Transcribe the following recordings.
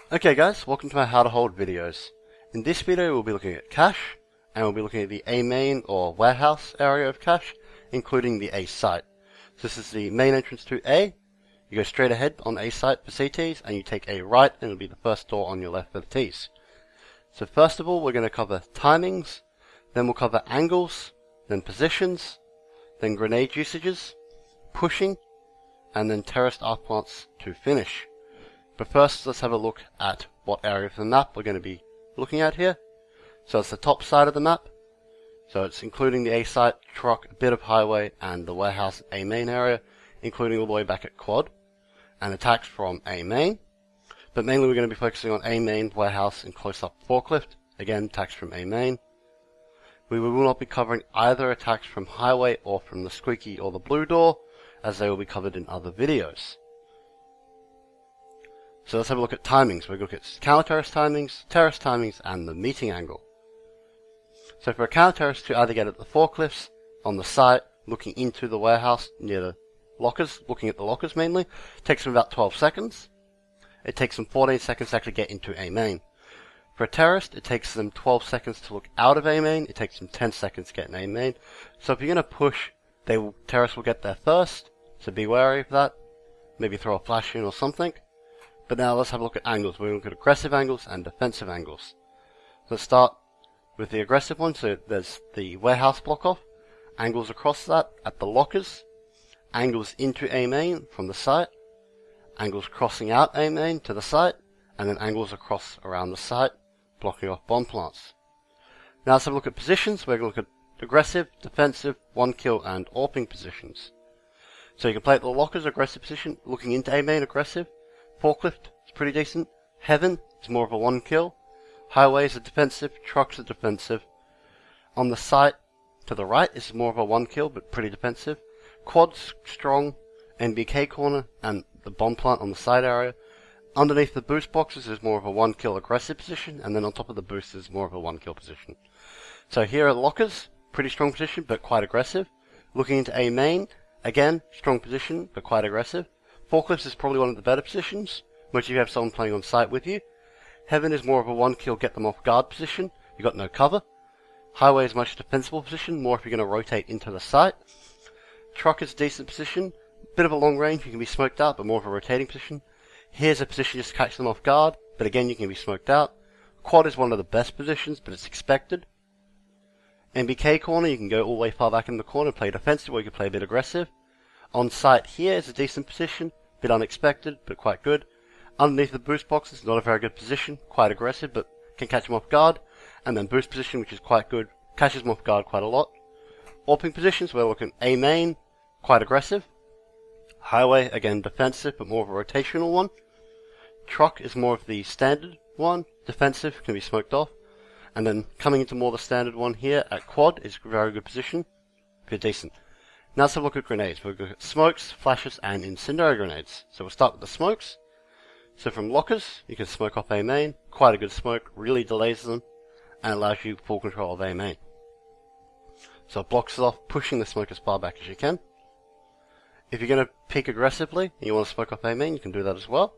Okay guys, welcome to my how to hold videos. In this video we'll be looking at cache, and we'll be looking at the A main or warehouse area of cache, including the A site. So this is the main entrance to A. You go straight ahead on A site for CTs, and you take a right, and it'll be the first door on your left for the Ts. So first of all we're going to cover timings, then we'll cover angles, then positions, then grenade usages, pushing, and then terraced arc plants to finish. But first, let's have a look at what area of the map we're going to be looking at here. So it's the top side of the map. So it's including the A site, truck, a bit of highway, and the warehouse A main area, including all the way back at quad, and attacks from A main. But mainly we're going to be focusing on A main, warehouse, and close-up forklift. Again, attacks from A main. We will not be covering either attacks from highway or from the squeaky or the blue door, as they will be covered in other videos. So let's have a look at timings. We're going to look at counter-terrace timings, and the meeting angle. So for a counter-terrace to either get at the forklifts, on the site, looking into the warehouse near the lockers, looking at the lockers mainly, takes them about 12 seconds. It takes them 14 seconds to actually get into A main. For a terrorist, it takes them 12 seconds to look out of A main, it takes them 10 seconds to get in A main. So if you're going to push, terrorists will get there first, so be wary of that. Maybe throw a flash in or something. But now let's have a look at angles. We're going to look at aggressive angles and defensive angles. Let's start with the aggressive one. So there's the warehouse block off, angles across that at the lockers, angles into A main from the site, angles crossing out A main to the site, and then angles across around the site, blocking off bomb plants. Now let's have a look at positions. We're going to look at aggressive, defensive, one kill, and AWPing positions. So you can play at the lockers aggressive position, looking into A main aggressive. Forklift is pretty decent. Heaven is more of a one kill. Highways are defensive. Trucks are defensive. On the site to the right is more of a one kill but pretty defensive. Quad's strong. NBK corner and the bomb plant on the side area. Underneath the boost boxes is more of a one kill aggressive position, and then on top of the boost is more of a one kill position. So here are the lockers, pretty strong position but quite aggressive. Looking into A main, again strong position but quite aggressive. Forklifts is probably one of the better positions, which you have someone playing on site with you. Heaven is more of a one kill get them off guard position, you got no cover. Highway is much defensible position, more if you're going to rotate into the site. Truck is a decent position, bit of a long range, you can be smoked out, but more of a rotating position. Here's a position just to catch them off guard, but again you can be smoked out. Quad is one of the best positions, but it's expected. NBK corner, you can go all the way far back in the corner and play defensive, or you can play a bit aggressive. On site here is a decent position, bit unexpected, but quite good. Underneath the boost boxes, not a very good position, quite aggressive, but can catch them off guard. And then boost position, which is quite good, catches them off guard quite a lot. AWPing positions, we're looking A main, quite aggressive. Highway, again defensive, but more of a rotational one. Truck is more of the standard one, defensive, can be smoked off. And then coming into more the standard one here at quad is a very good position, pretty decent. Now let's have a look at grenades. We'll look at smokes, flashes, and incendiary grenades. So we'll start with the smokes. So from lockers, you can smoke off A main. Quite a good smoke, really delays them, and allows you full control of A main. So it blocks it off, pushing the smoke as far back as you can. If you're going to peek aggressively, and you want to smoke off A main, you can do that as well.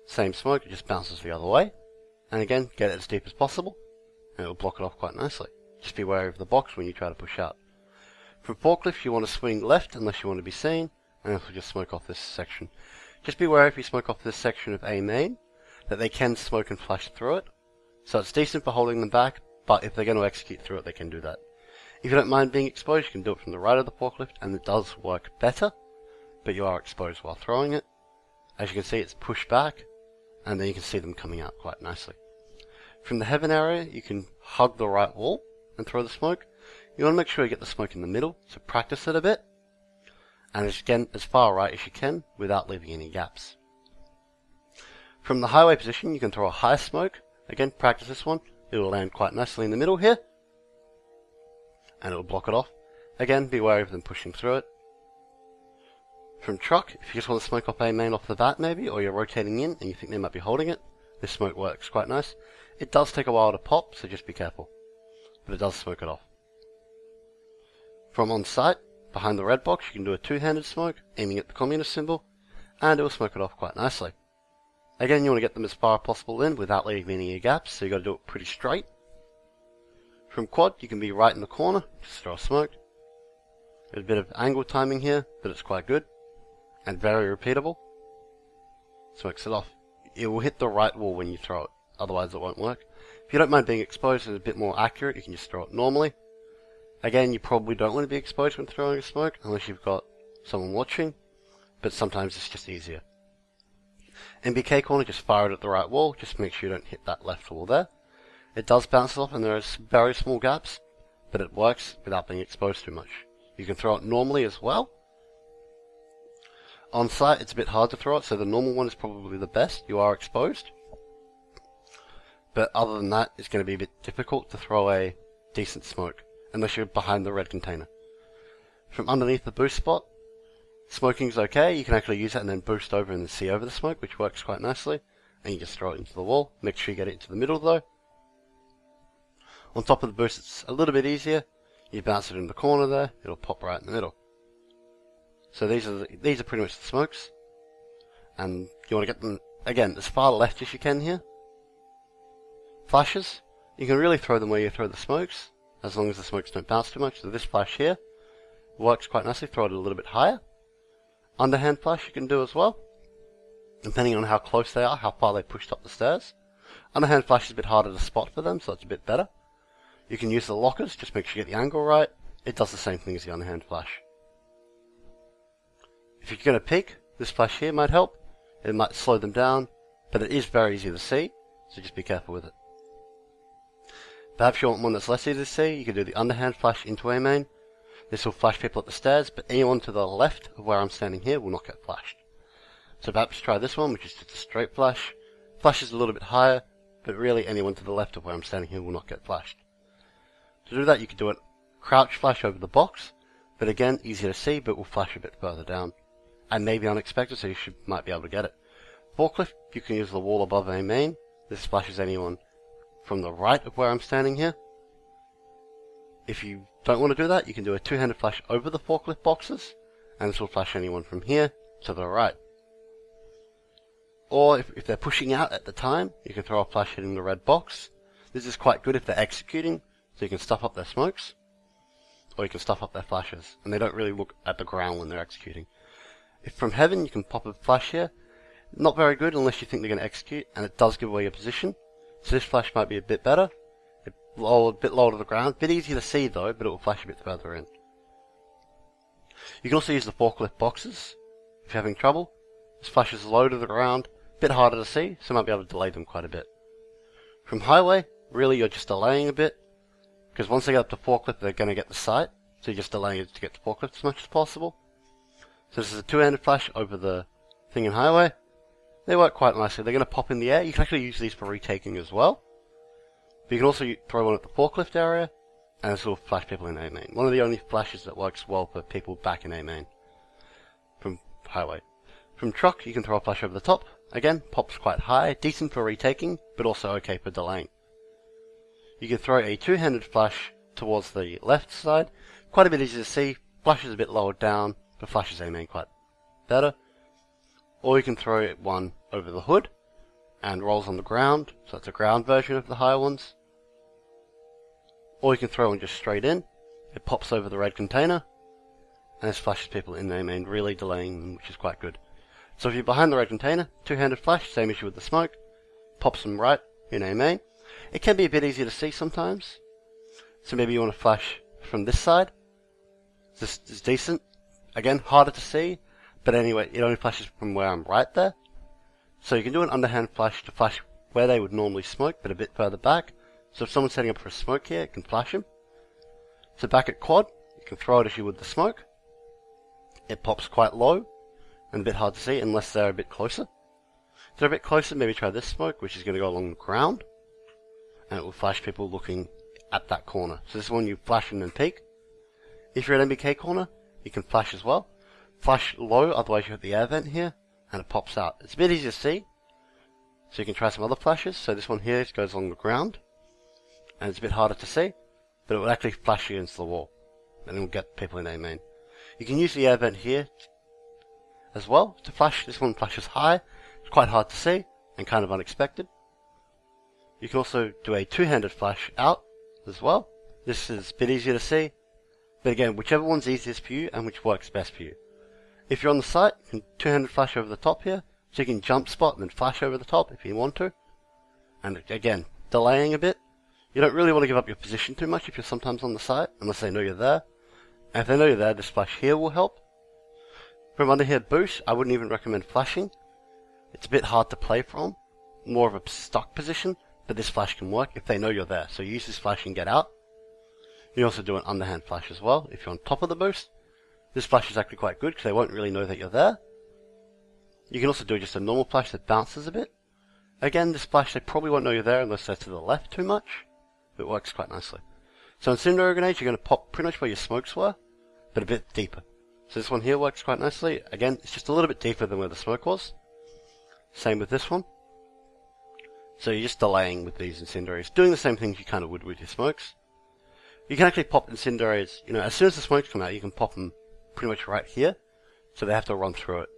Same smoke, it just bounces the other way. And again, get it as deep as possible, and it will block it off quite nicely. Just be wary of the box when you try to push out. From forklift, you want to swing left unless you want to be seen, and this will just smoke off this section. Just be aware if you smoke off this section of A main, that they can smoke and flash through it. So it's decent for holding them back, but if they're going to execute through it, they can do that. If you don't mind being exposed, you can do it from the right of the forklift, and it does work better, but you are exposed while throwing it. As you can see, it's pushed back, and then you can see them coming out quite nicely. From the heaven area, you can hug the right wall and throw the smoke. You want to make sure you get the smoke in the middle, so practice it a bit. And again, as far right as you can, without leaving any gaps. From the highway position, you can throw a high smoke. Again, practice this one. It will land quite nicely in the middle here. And it will block it off. Again, be wary of them pushing through it. From truck, if you just want to smoke off A main off the bat maybe, or you're rotating in and you think they might be holding it, this smoke works quite nice. It does take a while to pop, so just be careful. But it does smoke it off. From on site, behind the red box, you can do a two-handed smoke, aiming at the communist symbol, and it will smoke it off quite nicely. Again, you want to get them as far as possible in without leaving any gaps, so you got to do it pretty straight. From quad, you can be right in the corner, just throw smoke. There's a bit of angle timing here, but it's quite good and very repeatable. Smokes it off. It will hit the right wall when you throw it, otherwise it won't work. If you don't mind being exposed and a bit more accurate, you can just throw it normally. Again, you probably don't want to be exposed when throwing a smoke, unless you've got someone watching, but sometimes it's just easier. NBK corner, just fire it at the right wall, just make sure you don't hit that left wall there. It does bounce off and there are very small gaps, but it works without being exposed too much. You can throw it normally as well. On site, it's a bit hard to throw it, so the normal one is probably the best. You are exposed. But other than that, it's going to be a bit difficult to throw a decent smoke, unless you're behind the red container. From underneath the boost spot, smoking's okay. You can actually use that and then boost over and then see over the smoke, which works quite nicely. And you just throw it into the wall. Make sure you get it into the middle though. On top of the boost, it's a little bit easier. You bounce it in the corner there, it'll pop right in the middle. So these are pretty much the smokes. And you want to get them, again, as far left as you can here. Flashes, you can really throw them where you throw the smokes, as long as the smokes don't bounce too much. So this flash here works quite nicely. Throw it a little bit higher. Underhand flash you can do as well, depending on how close they are, how far they pushed up the stairs. Underhand flash is a bit harder to spot for them, so it's a bit better. You can use the lockers, just make sure you get the angle right. It does the same thing as the underhand flash. If you're going to peek, this flash here might help. It might slow them down, but it is very easy to see, so just be careful with it. Perhaps you want one that's less easy to see, you can do the underhand flash into A main. This will flash people at the stairs, but anyone to the left of where I'm standing here will not get flashed. So perhaps try this one, which is just a straight flash. Flash is a little bit higher, but really anyone to the left of where I'm standing here will not get flashed. To do that, you can do a crouch flash over the box, but again, easier to see, but will flash a bit further down. And maybe unexpected, so you might be able to get it. Forklift, you can use the wall above A main. This flashes anyone from the right of where I'm standing here. If you don't want to do that, you can do a two-handed flash over the forklift boxes, and this will flash anyone from here to the right. Or if they're pushing out at the time, you can throw a flash hitting the red box. This is quite good if they're executing, so you can stuff up their smokes, or you can stuff up their flashes, and they don't really look at the ground when they're executing. If from heaven, you can pop a flash here. Not very good unless you think they're going to execute, and it does give away your position. So this flash might be a bit better. A bit lower to the ground. A bit easier to see though, but it will flash a bit further in. You can also use the forklift boxes if you're having trouble. This flash is low to the ground, a bit harder to see, so you might be able to delay them quite a bit. From highway, really you're just delaying a bit, because once they get up to forklift, they're going to get the sight, so you're just delaying it to get to forklift as much as possible. So this is a two-handed flash over the thing in highway. They work quite nicely. They're going to pop in the air. You can actually use these for retaking as well. But you can also throw one at the forklift area, and this will flash people in A main. One of the only flashes that works well for people back in A main. From highway. From truck, you can throw a flash over the top. Again, pops quite high, decent for retaking, but also okay for delaying. You can throw a two-handed flash towards the left side. Quite a bit easier to see. Flashes a bit lower down, but flashes A main quite better. Or you can throw one over the hood and rolls on the ground, so that's a ground version of the higher ones. Or you can throw one just straight in. It pops over the red container, and this flashes people in A main, really delaying them, which is quite good. So if you're behind the red container, two-handed flash, same issue with the smoke, pops them right in A main. It can be a bit easier to see sometimes, so maybe you want to flash from this side. This is decent. Again, harder to see, but anyway, it only flashes from where I'm right there. So you can do an underhand flash to flash where they would normally smoke, but a bit further back. So if someone's setting up for a smoke here, it can flash them. So back at quad, you can throw it as you would the smoke. It pops quite low, and a bit hard to see unless they're a bit closer. If they're a bit closer, maybe try this smoke, which is going to go along the ground, and it will flash people looking at that corner. So this is when you flash and then peek. If you're at NBK corner, you can flash as well. Flash low, otherwise you hit the air vent here, and it pops out. It's a bit easier to see, so you can try some other flashes. So this one here goes along the ground, and it's a bit harder to see, but it will actually flash you against the wall, and it will get people in A main. You can use the air vent here as well to flash. This one flashes high. It's quite hard to see, and kind of unexpected. You can also do a two-handed flash out as well. This is a bit easier to see, but again, whichever one's easiest for you and which works best for you. If you're on the site, you can two-handed flash over the top here, so you can jump spot and then flash over the top if you want to. And again, delaying a bit. You don't really want to give up your position too much if you're sometimes on the site, unless they know you're there. And if they know you're there, this flash here will help. From under here boost, I wouldn't even recommend flashing. It's a bit hard to play from, more of a stuck position, but this flash can work if they know you're there. So use this flash and get out. You can also do an underhand flash as well if you're on top of the boost. This flash is actually quite good because they won't really know that you're there. You can also do just a normal flash that bounces a bit. Again, this flash they probably won't know you're there unless they're to the left too much. But it works quite nicely. So in Incendiary Grenades, you're going to pop pretty much where your smokes were, but a bit deeper. So this one here works quite nicely. Again, it's just a little bit deeper than where the smoke was. Same with this one. So you're just delaying with these incendiaries, doing the same things you kind of would with your smokes. You can actually pop incendiaries, as soon as the smokes come out, you can pop them pretty much right here, so they have to run through it.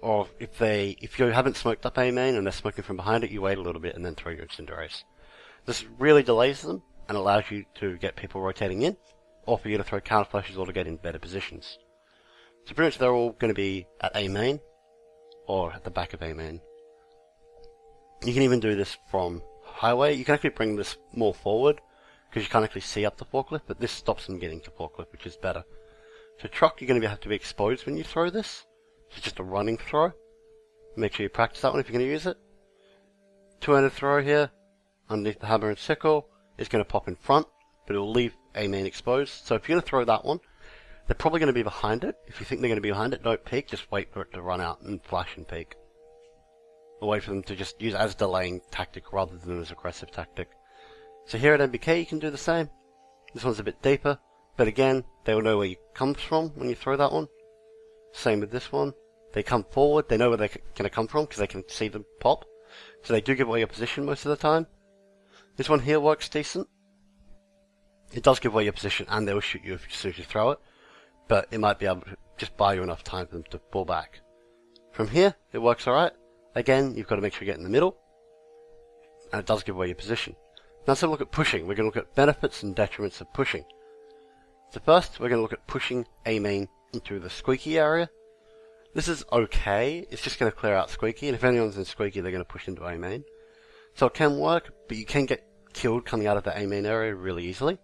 Or if you haven't smoked up A main and they're smoking from behind it, you wait a little bit and then throw your incendiaries. This really delays them and allows you to get people rotating in, or for you to throw counter flashes or to get in better positions. So pretty much they're all going to be at A main, or at the back of A main. You can even do this from highway. You can actually bring this more forward, because you can't actually see up the forklift, but this stops them getting to forklift, which is better. So truck, you're going to have to be exposed when you throw this. It's just a running throw. Make sure you practice that one if you're going to use it. Two-handed throw here, underneath the hammer and sickle, is going to pop in front, but it will leave A main exposed. So if you're going to throw that one, they're probably going to be behind it. If you think they're going to be behind it, don't peek, just wait for it to run out and flash and peek. Or wait for them to just use it as delaying tactic rather than as aggressive tactic. So here at MBK you can do the same. This one's a bit deeper, but again, they will know where you come from when you throw that one. Same with this one. They come forward, they know where they're going to come from because they can see them pop. So they do give away your position most of the time. This one here works decent. It does give away your position and they will shoot you as soon as you throw it. But it might be able to just buy you enough time for them to fall back. From here, it works alright. Again, you've got to make sure you get in the middle. And it does give away your position. Now let's have a look at pushing. We're going to look at benefits and detriments of pushing. So first, we're going to look at pushing A main into the squeaky area. This is okay. It's just going to clear out squeaky, and if anyone's in squeaky, they're going to push into A main. So it can work, but you can get killed coming out of the A main area really easily.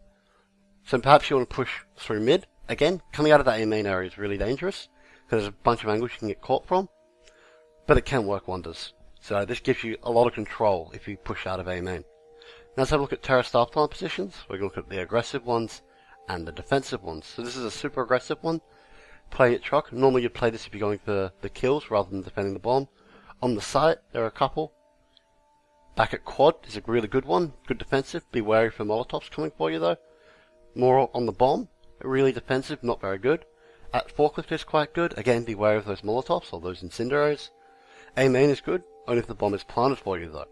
So perhaps you want to push through mid. Again, coming out of that A main area is really dangerous, because there's a bunch of angles you can get caught from. But it can work wonders. So this gives you a lot of control if you push out of A main. Now let's have a look at Terra Staff Plant positions. We're going to look at the aggressive ones and the defensive ones. So this is a super aggressive one. Play at truck. Normally you'd play this if you're going for the kills rather than defending the bomb. On the site, there are a couple. Back at quad is a really good one. Good defensive. Be wary for molotovs coming for you though. More on the bomb. Really defensive, not very good. At forklift is quite good. Again, be wary of those molotovs or those incendiaries. A main is good, only if the bomb is planted for you though.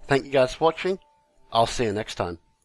Thank you guys for watching. I'll see you next time.